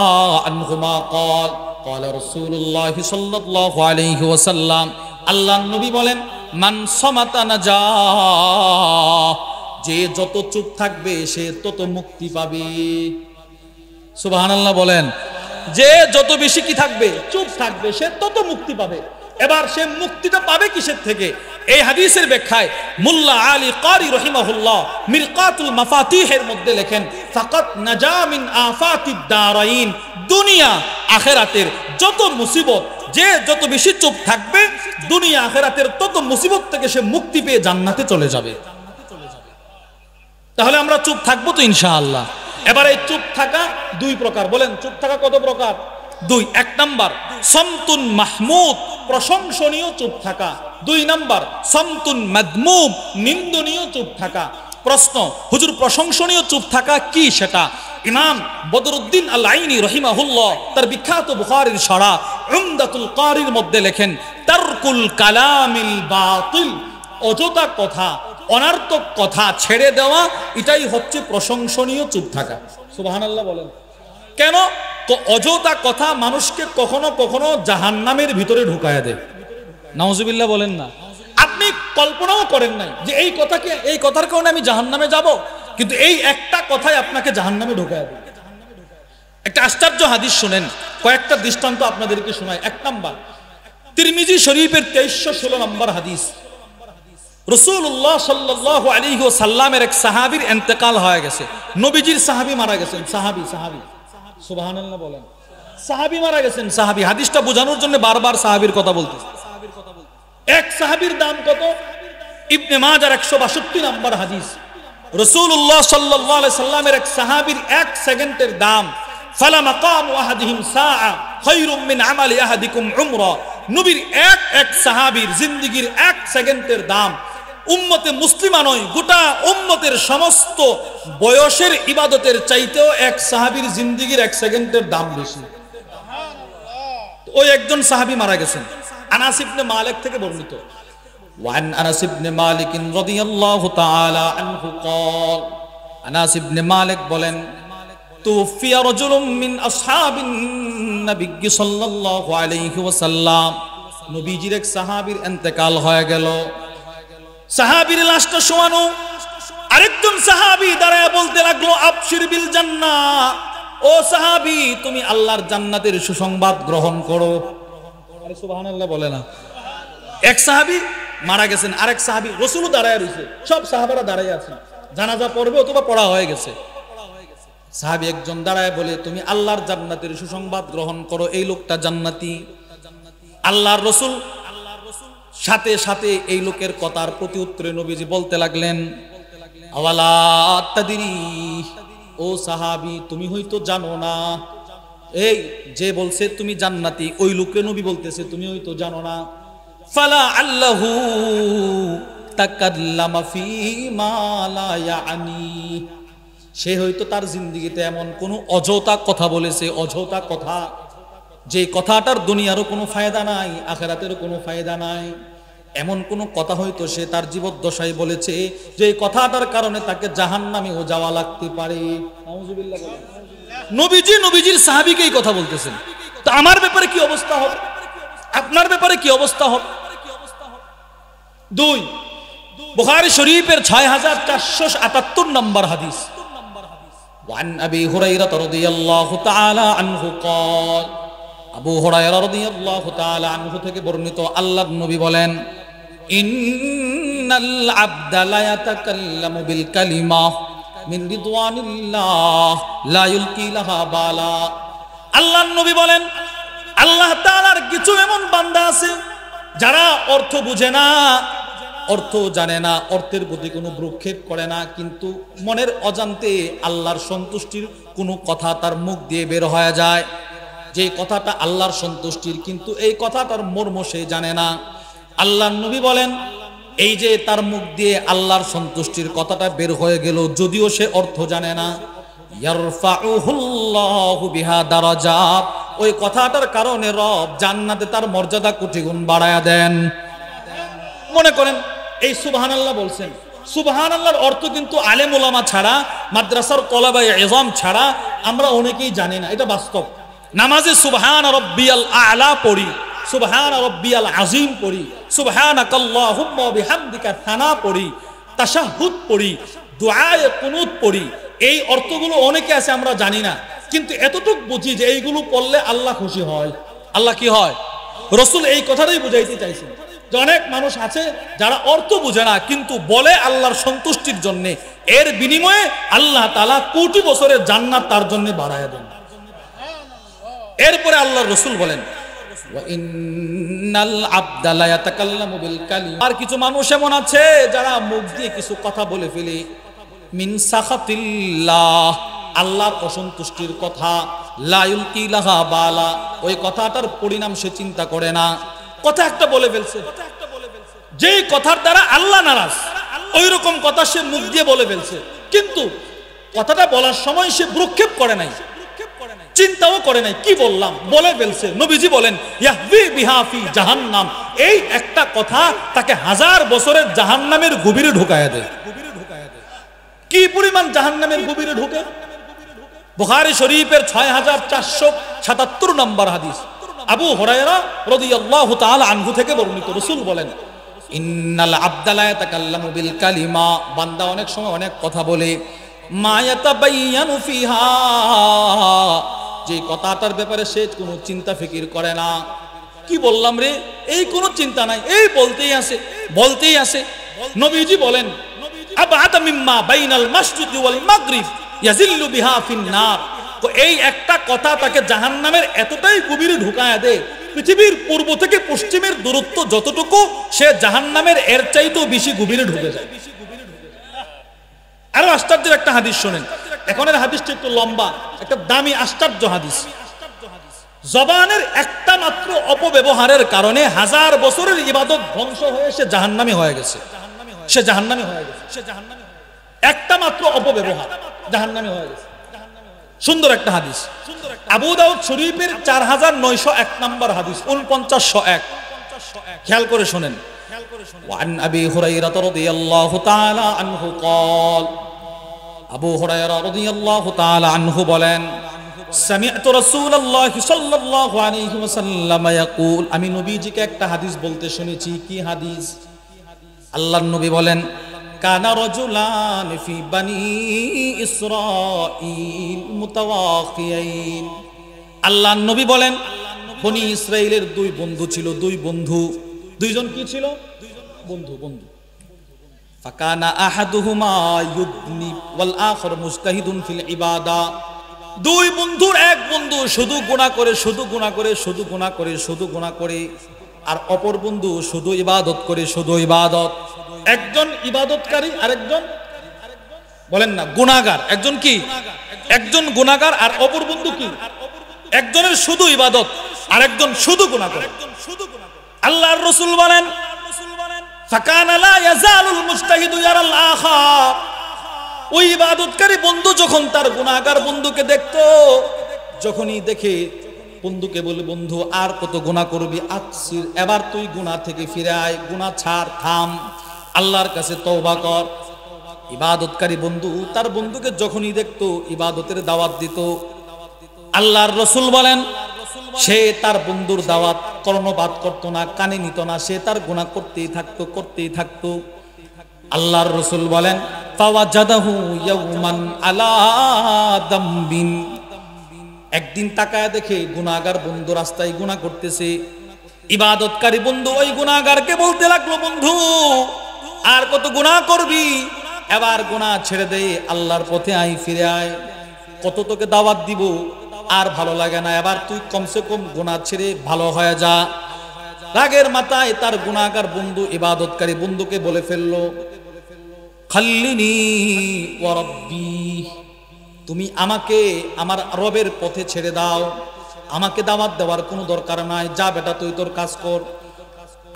আনহুমা قال قال رسول الله صلى الله عليه وسلم, আল্লাহর নবী বলেন মান সামাতা নাজা, যে যত চুপ থাকবে সে তত মুক্তি পাবে। সুবহানাল্লাহ বলেন। যে যত বেশি কি থাকবে, চুপ থাকবে, সে তত মুক্তি পাবে। এবার সে মুক্তিটা পাবে কিসের থেকে? এই হাদিসের ব্যাখ্যায় মুল্লা আলী কারি রহিমাহুল্লাহ মিরকাতুল মাফাতিহের মধ্যে লেখেন ফাকাত নাজা মিন আফাতিদ দারাইন, দুনিয়া আখিরাতের যত মুসিবত, যে যত বেশি চুপ থাকবে দুনিয়া আখিরাতের তত মুসিবত থেকে সে মুক্তি পেয়ে জান্নাতে চলে যাবে। তাহলে আমরা চুপ থাকবো তো ইনশাআল্লাহ। এবার এই চুপ থাকা 2 প্রকার, বলেন চুপ থাকা কত প্রকার? 2। 1 নাম্বার সামতুন মাহমুদ, প্রশংসনীয় চুপ থাকা। 2 নাম্বার সামতুন মাদমুম, নিন্দনীয় চুপ থাকা। প্রশ্ন, হুজুর প্রশংসনীয় চুপ থাকা কি সেটা? ইমাম বদরুদ্দিন আল আইনি রহিমাহুল্লাহ তার বিখ্যাত বুখারীর শরহ উমদাতুল কারির মধ্যে লেখেন তারকুল কালামিল বাতিল, অযথা কথা, অনার্থক কথা ছেড়ে দেওয়া, এটাই হচ্ছে প্রশংসনীয় চুপ থাকা। সুবহানাল্লাহ বলেন। কেন? তো অযথা কথা মানুষকে কখনো কখনো জাহান্নামের ভিতরে ঢুকায়া দেয়। নাউজুবিল্লাহ বলেন না। আপনি কল্পনাও করেন নাই যে এই কথার কারণে আমি জাহান্নামে যাব, কিন্তু এই একটা কথাই আপনাকে জাহান্নামে ঢুকায়া দেয়। একটা আশ্চর্য হাদিস শুনেন, কয়েকটা দৃষ্টান্ত আপনাদেরকে শোনায়। 1 নাম্বার তিরমিজি শরীফের 2316 নম্বর হাদিস, রাসূলুল্লাহ সাল্লাল্লাহু আলাইহি ওয়াসাল্লামের এক সাহাবীর ইন্তেকাল হয়ে গেছে। নবীজির সাহাবী মারা গেছেন। সাহাবী সুবহানাল্লাহ বলেন। সাহাবী মারা গেছেন। সাহাবী, হাদিসটা বোঝানোর জন্য বারবার সাহাবীর কথা বলতেছে। এক সাহাবীর দাম কত? ইবনে মাজার 162 নম্বর হাদিস, রাসূলুল্লাহ সাল্লাল্লাহু আলাইহি সাল্লামের এক সাহাবীর 1 সেকেন্ডের দাম ফালা মাকামু আহাদিহিম সাআ খায়রুম মিন আমালি আহাদিকুম উমরা। নবীর এক এক সাহাবীর জিন্দেগীর এক সেকেন্ডের দাম উম্মতে মুসলিমা নয়, গোটা উম্মতের সমস্ত বয়সের ইবাদতের চাইতেও এক সাহাবীর জিন্দেগীর এক সেকেন্ডের দাম বেশি। ওই একজন সাহাবী মারা গেছেন, আনাস ইবনে মালিক থেকে বর্ণিত। ওয়ান আনাস ইবনে মালিক রাদিয়াল্লাহু তাআলা আনহু قال, আনাস ইবনে মালিক বলেন, তুফিয়া রাজুলুম মিন আসহাবিন নবী সাল্লাল্লাহু আলাইহি ওয়াসাল্লাম, নবীজির এক সাহাবীর ইন্তেকাল হয়ে গেল। সাহাবীর লাশটা শোয়ানো, আরেকজন সাহাবী দাঁড়ায় বলতে লাগলো, আবশির বিল জান্নাহ, ও সাহাবী তুমি আল্লাহর জান্নাতের সুসংবাদ গ্রহণ করো। আরে সুবহানাল্লাহ বলে না। এক সাহাবী মারা গেছেন, আরেক সাহাবী রাসূলও দাঁড়ায় রইছে, সব সাহাবারা দাঁড়ায় আছেন, জানাজা পড়বে অথবা পড়া হয়ে গেছে। সাহাবী একজন দাঁড়ায় বলে, তুমি আল্লাহর জান্নাতের সুসংবাদ গ্রহণ করো, এই লোকটা জান্নাতি। আল্লাহর রাসূল সাথে সাথে এই লোকের কথার প্রতি উত্তরে নবীজি বলতে লাগলেন, আওয়ালা তাদরি, ও সাহাবী তুমি হয়তো জানো না, এই যে বলছে তুমি জান্নাতি ওই লোককে নবী বলতেছে তুমি হয়তো জানো না। ফালা আল্লাহু তাকাল্লামা ফি মা লা ইয়ানি, সে হয়তো তার জিন্দেগিতে এমন কোন অযথা কথা বলেছে, অযথা কথা, যে কথাটার দুনিয়ারও কোনো ফায়দা নাই, আখিরাতেরও কোনো ফায়দা নাই, এমন কোন কথা হয়তো সে তার জীবদ্দশায় বলেছে যে কথাটার কারণে তাকে জাহান্নামেও যাওয়া লাগতে পারে। নাউজুবিল্লাহ বলেন। নবীজি নবীজির সাহাবীকে এই কথা বলতেছেন, তো আমার ব্যাপারে কি অবস্থা হবে, আপনার ব্যাপারে কি অবস্থা হবে? 2 বুখারী শরীফের 6478 নম্বর হাদিস। ওয়ান আবি হুরায়রা রাদিয়াল্লাহু তাআলা আনহু قال, আবু হুরায়রা রাদিয়াল্লাহু তাআলা আনহু থেকে বর্ণিত, আল্লাহর নবী বলেন, ইন্নাল আবদা লা ইয়াতাকাল্লামু বিল কালিমা মিন রিদওয়ানিল্লাহ লা ইলকি লাহা বালা। আল্লাহর নবী বলেন, আল্লাহ তাআলার কিছু এমন বান্দা আছে যারা অর্থ বুঝে না, অর্থ জানে না, অর্থের প্রতি কোনো ভ্রুক্ষেপ করে না, কিন্তু মনের অজান্তে আল্লাহর সন্তুষ্টির কোনো কথা তার মুখ দিয়ে বের হয়ে যায়, যে কথাটা আল্লাহর সন্তুষ্টির, কিন্তু এই কথাটার মর্ম সে জানে না। আল্লাহর নবী বলেন, এই যে তার মুখ দিয়ে আল্লাহর সন্তুষ্টির কথাটা বের হয়ে গেল, যদিও সে অর্থ জানে না, ইয়ারফাউহুল্লাহু বিহা দারাজাত, ওই কথাটার কারণে রব জান্নাতে তার মর্যাদা কোটি গুণ বাড়ায়া দেন। মনে করেন এই সুবহানাল্লাহ বলছেন, সুবহানাল্লাহর অর্থ কিন্তু আলেম ওলামা ছাড়া, মাদ্রাসার তলাবায়ে ইলম ছাড়া আমরা অনেকেই জানি না, এটা বাস্তব। নামাজে সুবহান রাব্বিয়াল আ'লা পড়ি, সুবহান রাব্বিয়াল আযীম পড়ি, সুবহানাকাল্লাহুম্মা ওয়া বিহামদিকা থানা পড়ি, তাশাহুদ পড়ি, দুআয়ে কুনুত পড়ি, এই অর্থগুলো অনেকে আছে আমরা জানি না, কিন্তু এতটুকু বুঝি যে এইগুলো পড়লে আল্লাহ খুশি হয়। আল্লাহ কি হয়? রাসূল এই কথাটাই বুঝাইতে চাইছেন যে অনেক মানুষ আছে যারা অর্থ বুঝে না, কিন্তু বলে আল্লাহর সন্তুষ্টির জন্য, এর বিনিময়ে আল্লাহ তাআলা কোটি বছরের জান্নাত তার জন্য বাড়ায়া দেন। এরপরে আল্লাহর রাসূল বলেন, ওয়া ইন্নাল আবদা লা ইয়াতাকাল্লামু বিল কালিমা, আর কিছু মানুষ এমন আছে যারা মুখ দিয়ে কিছু কথা বলে ফেলে, মিন সাখাতিল্লাহ, আল্লাহর অসন্তুষ্টির কথা, লা ইলকি লাহা বালা, ওই কথাটার পরিণাম সে চিন্তা করে না। কথা একটা বলে ফেলছে, যে কথার দ্বারা আল্লাহ নারাজ, ওই রকম কথা সে মুখ দিয়ে বলে ফেলছে, কিন্তু কথাটা বলার সময় সে ভ্রুক্ষেপ করে নাই, চিন্তাও করে নাই, কি বললাম বলে ফেলছে। নবীজি বলেন, ইয়াহবি বিহা ফি জাহান্নাম, এই একটা কথা তাকে 1000 বছরের জাহান্নামের গভীরে ঢুকায়া দেয়। কি পরিমাণ জাহান্নামের গভীরে ঢুকে? বুখারী শরীফের 6477 নম্বর হাদিস, আবু হুরায়রা রাদিয়াল্লাহু তাআলা আনহু থেকে বর্ণিত, রাসূল বলেন, ইন্নাল আবদা লা ইয়াতাকাল্লামু বিল কালিমা, বান্দা অনেক সময় অনেক কথা বলে, মা ইয়াতাবায়ানু ফিহা, যে কথাটার ব্যাপারে সে কোনো চিন্তা ফিকির করে না। কি বললাম রে, এই কোনো চিন্তা নাই, এই বলতেই আছে বলতেই আছে। নবীজি বলেন, আবআদা মিম্মা বাইনাল মাশরিকি ওয়াল মাগরিব ইয়াজিল্লু বিহা ফিন নার, তো এই একটা কথা তাকে জাহান্নামের এতটাই গভীরে ঢুকায়া দেয়, পৃথিবীর পূর্ব থেকে পশ্চিমের দূরত্ব যতটুকু, সে জাহান্নামের এর চাইতেও বেশি গভীরে ঢুকে যায়। আরো আশ্চর্যের একটা হাদিস শোনেন, এখনের হাদিসটা একটু লম্বা, একটা দামি আশ্চর্য হাদিস। জবানের একটা মাত্র অপব্যবহারের কারণে 1000 বছরের ইবাদত ধ্বংস হয়ে সে জাহান্নামী হয়ে গেছে। সে জাহান্নামী হয়ে গেছে। একটা মাত্র অপব্যবহার জাহান্নামী হয়ে গেছে। সুন্দর একটা হাদিস, আবু দাউদ শরীফের 4901 নম্বর হাদিস, 4901। খেয়াল করে শুনেন। وعن أبي هريرة رضي الله تعالى عنه قال আবু হুরায়রা রাদিয়াল্লাহু তাআলা আনহু বলেন, সামি'তু রাসূলুল্লাহি সাল্লাল্লাহু আলাইহি ওয়াসাল্লাম ইয়াকুল, আমি নবীজিকে একটা হাদিস বলতে শুনেছি। কি হাদিস? আল্লাহর নবী বলেন, কানা রাজুলান ফি বানি ইসরাঈল মুতাওয়াকিয়াইন। আল্লাহর নবী বলেন, বনি ইসরাইলের দুই বন্ধু ছিল, দুই বন্ধু। দুইজন কি ছিল? বন্ধু। ফাকানা আহাদুহুমা ইউদনি ওয়াল আখর মুজতাহিদুন ফিল ইবাদা। দুই বন্ধুর এক বন্ধু শুধু গুনাহ করে, আর অপর বন্ধু শুধু ইবাদত করে, শুধু ইবাদত। একজন ইবাদতকারী, আরেকজন বলেন না গুনাহগার। একজন কি? একজন গুনাহগার, আর অপর বন্ধু কি? একজনের শুধু ইবাদত, আরেকজন শুধু গুনাহ করে। আল্লাহর রাসূল বলেন, ফাকানা লা ইয়াজালুল মুজতাহিদু ইয়ারাল আখার। ওই ইবাদতকারী বন্ধু যখন তার গুনাহগার বন্ধুকে দেখতো, যখনই দেখে বন্ধুকে বলে, বন্ধু আর কত গুনাহ করবি, আকসির, এবার তুই গুনাহ থেকে ফিরে আয়, গুনাহ ছাড়, থাম, আল্লাহর কাছে তওবা কর। ইবাদতকারী বন্ধু তার বন্ধুকে যখনই দেখতো ইবাদতের দাওয়াত দিত। আল্লাহর রাসূল বলেন, সে তার বন্ধুর দাওয়াত কর্ণপাত করত না, কানে নিত না, সে তার গুনাহ করতেই থাকতো। আল্লাহর রাসূল বলেন, ফাওয়াজাদাহু ইয়াওমান আলা দামবিন। একদিন তাকায় দেখে গুনাহগার বন্ধু রাস্তায় গুনাহ করতেছে। ইবাদতকারী বন্ধু ওই গুনাহগারকে বলতে লাগলো, বন্ধু আর কত গুনাহ করবি, এবার গুনাহ ছেড়ে দে, আল্লাহর পথে আয়, ফিরে আয়, কত তোকে দাওয়াত দিব, আর ভালো লাগে না, এবার তুই কমসে কম গুনাহ ছেড়ে ভালো হয়ে যা। রাগের মাথায় তার গুনাহগার বন্ধু ইবাদতকারী বন্ধুকে বলে ফেললো, খাল্লিনি ওয়া রাব্বি, তুমি আমাকে আমার রবের পথে ছেড়ে দাও, আমাকে দাওয়াত দেওয়ার কোনো দরকার নাই, যা বেটা তুই তোর কাজ কর।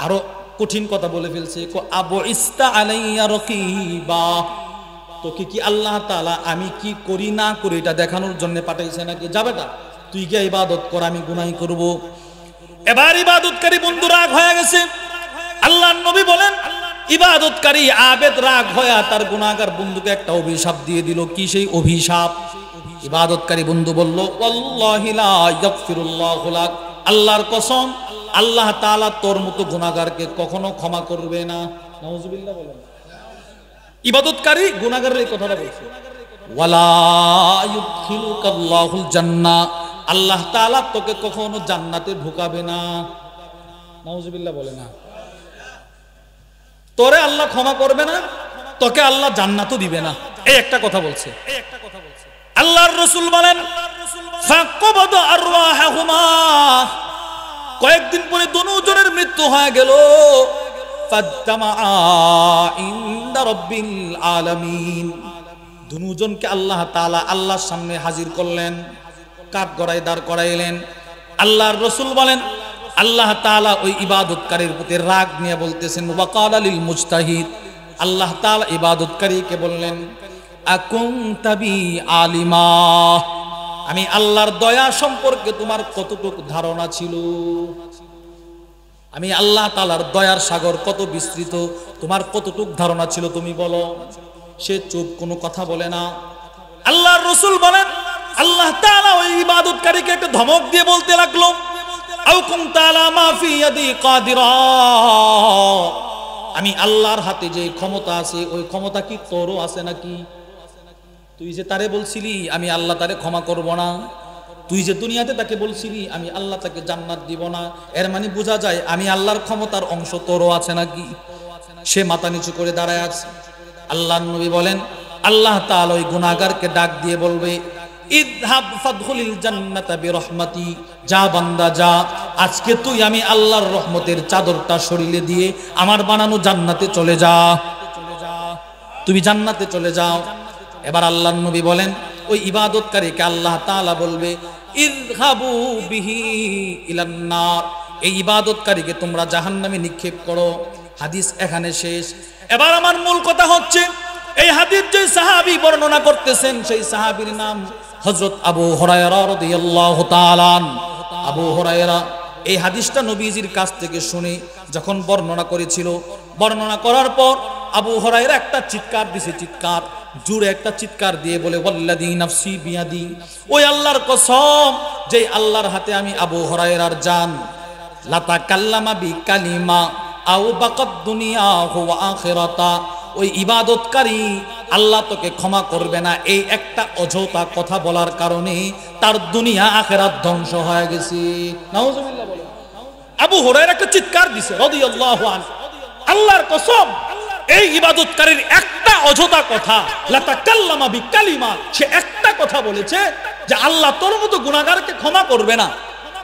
আরো কঠিন কথা বলে ফেলছে, আবু ইস্তা আলাইয়া রাকিবা, তোকে কি আল্লাহ তাআলা আমি কি করি না করি এটা দেখানোর জন্য পাঠাইছে নাকি? যা বেটা তুই গিয়ে ইবাদত কর, আমি গুনাহ করব। এবার ইবাদতকারী বন্ধু রাগ হয়ে গেছে। আল্লাহর নবী বলেন, ইবাদতকারী আবেদ রাগ হয়ে তার গুনাহগার বন্ধুকে একটা অভিশাপ দিয়ে দিল। কি সেই অভিশাপ? ইবাদতকারী বন্ধু বলল, ওয়াল্লাহি লা ইয়াগফিরুল্লাহু লাক, আল্লাহর কসম আল্লাহ তাআলা তোর মতো গুনাহগারকে কখনো ক্ষমা করবে না। নাউজুবিল্লাহ বলেন। ইবাদতকারী গুনাহগারের এই কথাটা বলছে, ওয়ালা ইউদখিলুকাল্লাহুল জান্নাহ, আল্লাহ তাআলা তোকে কখনো জান্নাতে ঢুকাবে না। নাউজুবিল্লাহ বলে না। তোরে আল্লাহ ক্ষমা করবে না, তোকে আল্লাহ জান্নাতও দিবে না, এই একটা কথা বলছে। আল্লাহর রাসূল বলেন, ফাকবাদ আরওয়াহুমা, কয়েকদিন পরে দুজনের মৃত্যু হয়ে গেল। ফাদামা ইনদা রাব্বিল আলামিন, দুজনকে আল্লাহ তাআলা আল্লাহর সামনে হাজির করলেন, কাঠ গড়ায় দাঁড় করাইলেন। আল্লাহর রাসূল বলেন, আল্লাহ তাআলা ওই ইবাদতকারীর প্রতি রাগ নিয়ে বলতেছেন, ওয়াকালা লিল মুজতাহিদ, আল্লাহ তাআলা ইবাদতকারীকে বললেন, আকুনতা বি আলিমা, আমি আল্লাহর দয়া সম্পর্কে তোমার কতটুকু ধারণা ছিল? আমি আল্লাহ তাআলার দয়ার সাগর কত বিস্তৃত, তোমার কতটুকু ধারণা ছিল তুমি বলো? সে চুপ, কোনো কথা বলে না। আল্লাহর রাসূল বলেন, আল্লাহ তাআলা ওই ইবাদতকারীকে একটা ধমক দিয়ে বলতে লাগলো, আও কুনতা আলা মা ফি ইয়াদি কাদিরা, আমি আল্লাহর হাতে যে ক্ষমতা আছে ওই ক্ষমতা কি তোরও আছে নাকি? তুই যে তারে বলছিলি আমি আল্লাহ তারে ক্ষমা করব না, তুই যে দুনিয়াতে তাকে বলছিলি আমি আল্লাহ তাকে জান্নাত দিব না, এর মানে বোঝা যায় আমি আল্লাহর ক্ষমতার অংশ তোরও আছে নাকি? সে মাথা নিচু করে দাঁড়ায় আছে। আল্লাহর নবী বলেন, আল্লাহ তাআলা ওই গুনাহগারকে ডাক দিয়ে বলবে, ইযহাব ফাদখুলিল জান্নাতা বিরহমাতি, যা বান্দা যা, আজকে তুই আমি আল্লাহর রহমতের চাদরটা শরীরে দিয়ে আমার বানানো জান্নাতে চলে যা, তুমি জান্নাতে চলে যাও। এবার আল্লাহর নবী বলেন, ওই ইবাদতকারীকে আল্লাহ তাআলা বলবে ইযহাবু বিহি ইলান নার, এই ইবাদতকারীকে তোমরা জাহান্নামে নিক্ষেপ করো। হাদিস এখানে শেষ। এবার আমার মূল কথা হচ্ছে, এই হাদিস যে সাহাবী বর্ণনা করতেছেন সেই সাহাবীর নাম হযরত আবু হুরায়রা রাদিয়াল্লাহু তাআলা আনহু। আবু হুরায়রা এই হাদিসটা নবীজির কাছ থেকে শুনে যখন বর্ণনা করেছিল, বর্ণনা করার পর আবু হুরায়রা একটা চিৎকার দিছে, চিৎকার জোরে একটা চিৎকার দিয়ে বলে ওয়াল্লাযী নাফসি বিয়াদি, ওই আল্লাহর কসম যে আল্লাহর হাতে আমি আবু হুরায়রার জান, লাতাকাল্লামা বিকালিমা আও বাকাদ দুনিয়াহু ওয়া আখিরাতা, ওই ইবাদতকারী আল্লাহ তোকে ক্ষমা করবে না এই একটা অযথা কথা বলার কারণে তার দুনিয়া আখিরাত ধ্বংস হয়ে গেছে। নাউজুবিল্লাহ বলেন। আবু হুরায়রা একটা চিৎকার দিছে রাদিয়াল্লাহু আনহু, আল্লাহর কসম এই ইবাদতকারীর একটা অযথা কথা, লাতাকাল্লামা বিকালিমা, সে একটা কথা বলেছে যে আল্লাহ তোর মতো গুনাহগারকে ক্ষমা করবে না,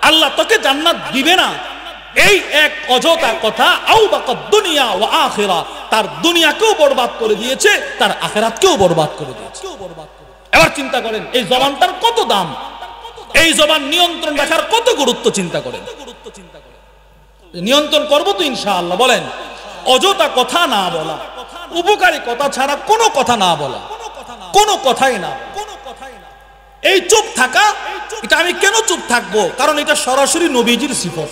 আল্লাহ তোকে জান্নাত দিবে না, এই এক অযথা কথা আও বাকাদ দুনিয়া ওয়া আখিরা, তার দুনিয়াকেও বরবাদ করে দিয়েছে, তার আখিরাতকেও বরবাদ করে দিয়েছে। এবার চিন্তা করেন এই জবানটার কত দাম, এই জবান নিয়ন্ত্রণ রাখার কত গুরুত্ব চিন্তা করেন। নিয়ন্ত্রণ করব তো ইনশাআল্লাহ। বলেন, অযথা কথা না বলা, উপকারী কথা ছাড়া কোনো কথা না বলা, কোনো কথাই না। এই চুপ থাকা, এটা আমি কেন চুপ থাকবো? কারণ এটা সরাসরি নবীজির সিফত।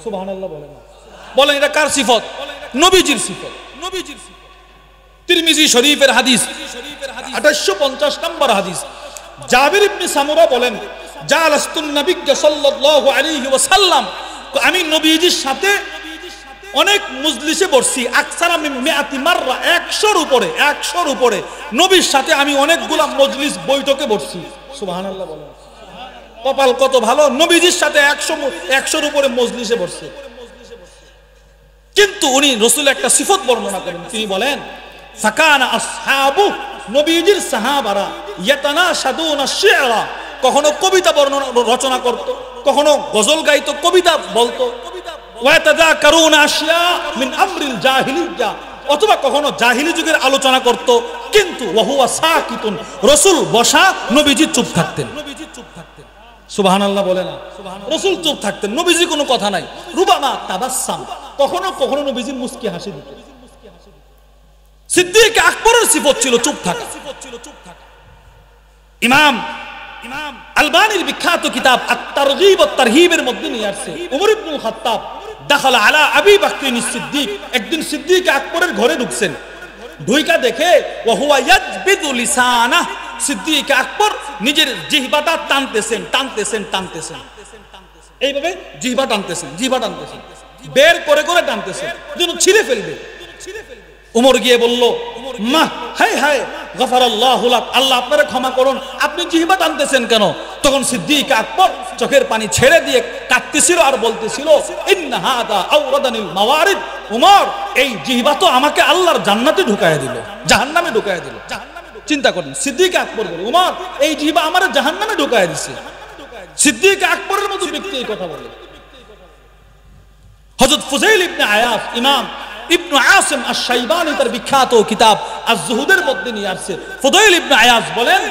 সুবহানাল্লাহ বলেন। বলেন এটা কার সিফত? নবীজির সিফত। নবীজির সিফত। তিরমিজি শরীফের হাদিস 2850 নম্বর হাদিস। জাবির ইবনে সামুরা বলেন, জালাস্তুন নবী সাল্লাল্লাহু আলাইহি ওয়াসাল্লাম, আমি নবীজির সাথে অনেক মজলিসে বসছি, আকসারা মিন মিআতি মাররা, 100-র উপরে নবীর সাথে আমি অনেকগুলা মজলিস বৈঠকে বসছি। সুবহানাল্লাহ বলেন। কপাল কত ভালো, নবীজির সাথে 100-র উপরে মজলিসে বসছে। কিন্তু উনি রাসূল একটা সিফত বর্ণনা করেন, তিনি বলেন ফাকানা আসহাবু, নবীজির সাহাবারা ইয়াতানাশাদুনা শি'রা, কখনো কবিতা বর্ণনা রচনা করত, কখনো গজল গাইতো, কবিতা বলতো, ওয়া তাযাকারুনা আশিয়া মিন আমরিল জাহিলিয়্যা, অথবা কখনো জাহিলি যুগের আলোচনা করত। কিন্তু ওয়া হুয়া সাকিতুন, রাসূল বসা, নবীজি চুপ থাকতেন। সুবহানাল্লাহ বলে না, রাসূল চুপ থাকতেন, নবীজি কোনো কথা নাই। রুবামা তাবাসসাম, কখনো কখনো নবীজি মুস্কি হাসি দিতেন। সিদ্দিক আকবরের সিফত ছিল চুপ থাকা। ইমাম আলবানীর বিখ্যাত কিতাব আত-তারগীব ওয়াত তারহিবের মধ্যে নিয়ে আসছে, ওমর ইবনুল খাত্তাব দাখালা আলা আবি বকর সিদ্দিক, একদিন সিদ্দিক আকবরের ঘরে ঢুকছেন, ঢুইকা দেখে ওয়া হুয়া ইয়াজবিদু লিসানা, সিদ্দিক আকবর নিজের জিহ্বাটা টানতেছেন, এইভাবে জিহ্বা টানতেছেন, বের করে টানতেছেন, যেন ছিঁড়ে ফেলবে। উমর গিয়ে বলল, মা হায় হায় গফারাল্লাহু লাক, আল্লাহ আপনারে ক্ষমা করুন, আপনি জিহ্বা টানতেছেন কেন? তখন সিদ্দিক আকবর চোখের পানি ছেড়ে দিয়ে কাঁদতেছিল আর বলতেছিল, ইন্না হাদা আওরাদানিল মাওয়ারিদ, উমর এই জিহ্বা তো আমাকে আল্লাহর জান্নাতে ঢুকায় দিল, জাহান্নামে ঢুকায় দিল। চিন্তা করেন, সিদ্দিক আকবর বলে, উমর এই জিহ্বা আমারে জাহান্নামে ঢুকায় দিছে। সিদ্দিক আকবরের মতো ব্যক্তি এই কথা বলে। হযরত ফুযাইল ইবনে আয়াস, ইমাম ইবনে আসিম আশ-শাইবানি তার বিখ্যাত কিতাব আজ-জুহুদের মধ্যে নিয়ে আসছে, ফুযাইল ইবনে আয়াস বলেন,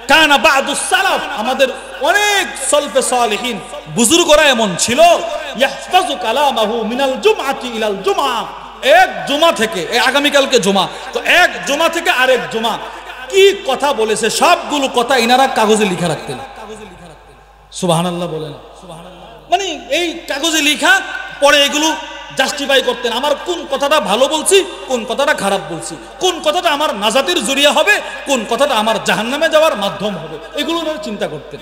কানা বা'দুস সালাফ, আমাদের অনেক সলফে সালিহিন বুজুর্গরা এমন ছিল, ইয়াহফাজু কালামাহু মিনাল জুমআতি ইলাল জুমআ, এক জুমা থেকে, আগামীকালকে জুমা, তো এক জুমা থেকে আরেক জুমা কি কথা বলেছে সবগুলো কথা ইনারা কাগজে লিখে রাখতেন। সুবহানাল্লাহ বলেন। মানে এই কাগজে লেখা, পরে এগুলো জাস্টিফাই করতেন, আমার কোন কথাটা ভালো বলছি, কোন কথাটা খারাপ বলছি, কোন কথাটা আমার নাজাতের জরিয়া হবে, কোন কথাটা আমার জাহান্নামে যাওয়ার মাধ্যম হবে, এগুলো চিন্তা করতেন।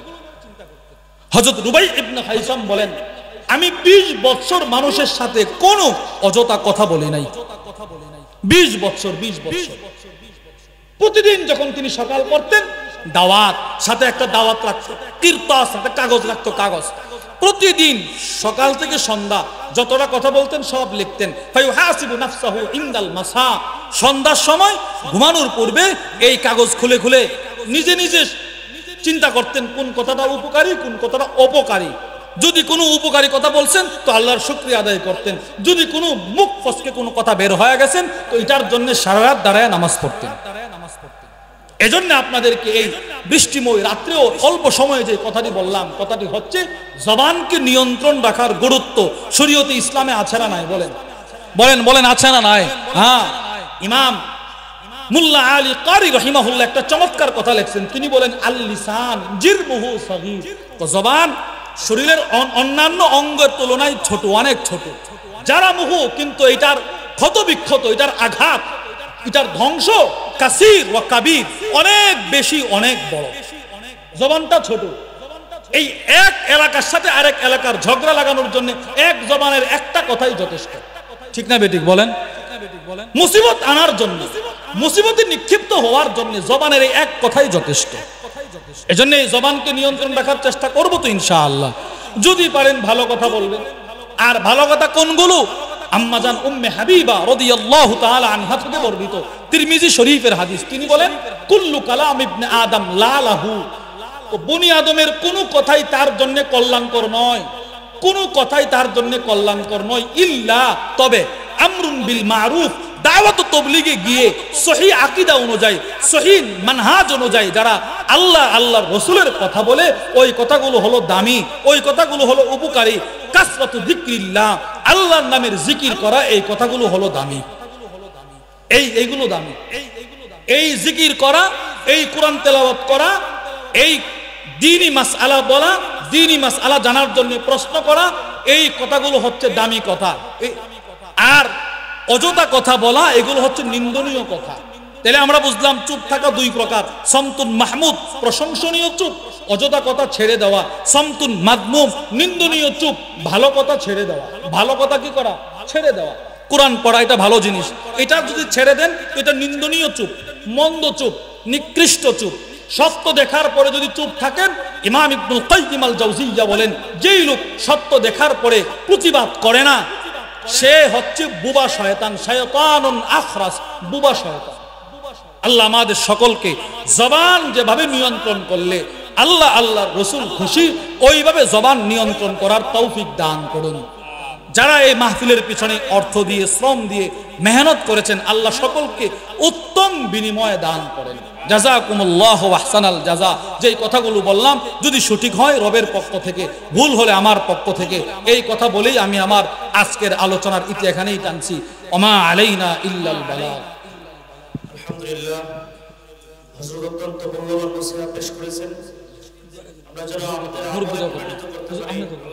হযরত রুবাই ইবনে হাইসাম বলেন, আমি 20 বছর মানুষের সাথে কোনো অযথা কথা বলি নাই। 20 বছর প্রতিদিন যখন তিনি সকাল করতেন, দাওয়াত, সাথে একটা দাওয়াত রাখতো, কিরতাস, একটা কাগজ রাখতো, কাগজ, প্রতিদিন সকাল থেকে সন্ধ্যা যতটা কথা বলতেন সব লিখতেন। ফায়ুহাসিবু নাফসাহু ইনদাল মাসা, সন্ধ্যার সময় ঘুমানোর পূর্বে এই কাগজ খুলে খুলে নিজে নিজে চিন্তা করতেন কোন কথাটা উপকারী, কোন কথাটা অপকারী। যদি কোনো উপকারী কথা বলছেন তো আল্লাহর শুকরিয়া আদায় করতেন, যদি কোনো মুখ ফসকে কোনো কথা বের হয়ে গেছেন তো এটার জন্য সারা রাত দাঁড়ায় নামাজ পড়তেন। এজন্য আপনাদেরকে এই বৃষ্টিময় রাত্রেও অল্প সময়ে যে কথাটি বললাম, কথাটি হচ্ছে জবানকে নিয়ন্ত্রণ রাখার গুরুত্ব শরীয়তে ইসলামে আছে না নাই? বলেন বলেন বলেন, আছে না নাই? হ্যাঁ, ইমাম মুল্লা আলী কারি রহিমাহুল্লাহ একটা চমৎকার কথা লিখছেন। তিনি বলেন, আল লিসান জিরমুহু সগীর। তো জবান শরীরের অন্যান্য অঙ্গের তুলনায় ছোট, অনেক ছোট। যারা মুহু, কিন্তু এটার ক্ষত বিক্ষত, এটার আঘাত, এটার ধ্বংস কাসির ওয়া কাবীর, অনেক বেশি, অনেক বড়। জবানটা ছোট। এই এক এলাকার সাথে আরেক এলাকার ঝগড়া লাগানোর জন্য এক জবানের একটা কথাই যথেষ্ট। ঠিক না বেঠিক? বলেন। মুসিবত আনার জন্য, মুসিবতে নিক্ষিপ্ত হওয়ার জন্য জবানের এই এক কথাই যথেষ্ট। এজন্য এই জবানকে নিয়ন্ত্রণ রাখার চেষ্টা করব তো ইনশাআল্লাহ। যদি পারেন ভালো কথা বলবেন। আর ভালো কথা কোনগুলো? আম্মাজান উম্মে হাবিবা রাদিয়াল্লাহু তাআলা আনহা থেকে বর্ণিত তিরমিজি শরীফের হাদিস। তিনি বলেন, কুল্লু কালাম ইবনে আদম লা লাহু। বনি আদমের কোনো কথাই তার জন্য কল্যাণকর নয়, কোনো কথাই তার জন্য কল্যাণকর নয়, ইল্লা, তবে আমরুন বিল মারুফ, দাওয়াত তাবলীগে গিয়ে সহিহ আকীদা অনুযায়ী, সহিহ মানহাজ অনুযায়ী যারা আল্লাহ আল্লাহর রাসূলের কথা বলে, ওই কথাগুলো হলো দামি, ওই কথাগুলো হলো উপকারী। কাসরাতু যিকরিল্লাহ, আল্লাহর নামের জিকির করা, এই কথাগুলো হলো দামি। এইগুলো দামি। এই জিকির করা, এই কোরআন তেলাওয়াত করা, এই দ্বীনি মাসআলা বলা, দ্বীনি মাসআলা জানার জন্য প্রশ্ন করা, এই কথাগুলো হচ্ছে দামি কথা। আর অযথা কথা বলা, এগুলো হচ্ছে নিন্দনীয় কথা। তাহলে আমরা বুঝলাম চুপ থাকা দুই প্রকার: সামতুন মাহমুদ, প্রশংসনীয় চুপ, অযথা কথা ছেড়ে দেওয়া; সামতুন মাদমুম, নিন্দনীয় চুপ, ভালো কথা ছেড়ে দেওয়া। ভালো কথা কি করা? ছেড়ে দেওয়া। কোরআন পড়া এটা ভালো জিনিস, এটা যদি ছেড়ে দেন এটা নিন্দনীয় চুপ, মন্দ চুপ, নিকৃষ্ট চুপ। সত্য দেখার পরে যদি চুপ থাকেন, ইমাম ইবনুল কাইয়িম আল জাওজিয়্যা বলেন, যেই লোক সত্য দেখার পরে প্রতিবাদ করে না, সে হচ্ছে বুবা শয়তান, শায়তানুন আখরাস, বুবা শয়তান। আল্লাহ আমাদের সকলকে জবান যেভাবে নিয়ন্ত্রণ করলে আল্লাহ আল্লাহর রাসূল খুশি, ওইভাবে জবান নিয়ন্ত্রণ করার তৌফিক দান করুন। যারা এই মাহফিলের পিছনে অর্থ দিয়ে, শ্রম দিয়ে মেহনত করেছেন, আল্লাহ সকলকে উত্তম বিনিময় দান করেন। জাযাকুমুল্লাহু আহসানাল জাযা। যেই কথাগুলো বললাম যদি সঠিক হয় রবের পক্ষ থেকে, ভুল হলে আমার পক্ষ থেকে, এই কথা বলেই আমি আমার আজকের আলোচনার ইতি এখানেই টানছি। ওমা আলাইনা ইল্লাল বালাগ। আলহামদুলিল্লাহ, হযরত অত্যন্ত মূল্যবান নসিহত পেশ করেছেন। আমরা যেন আমাদের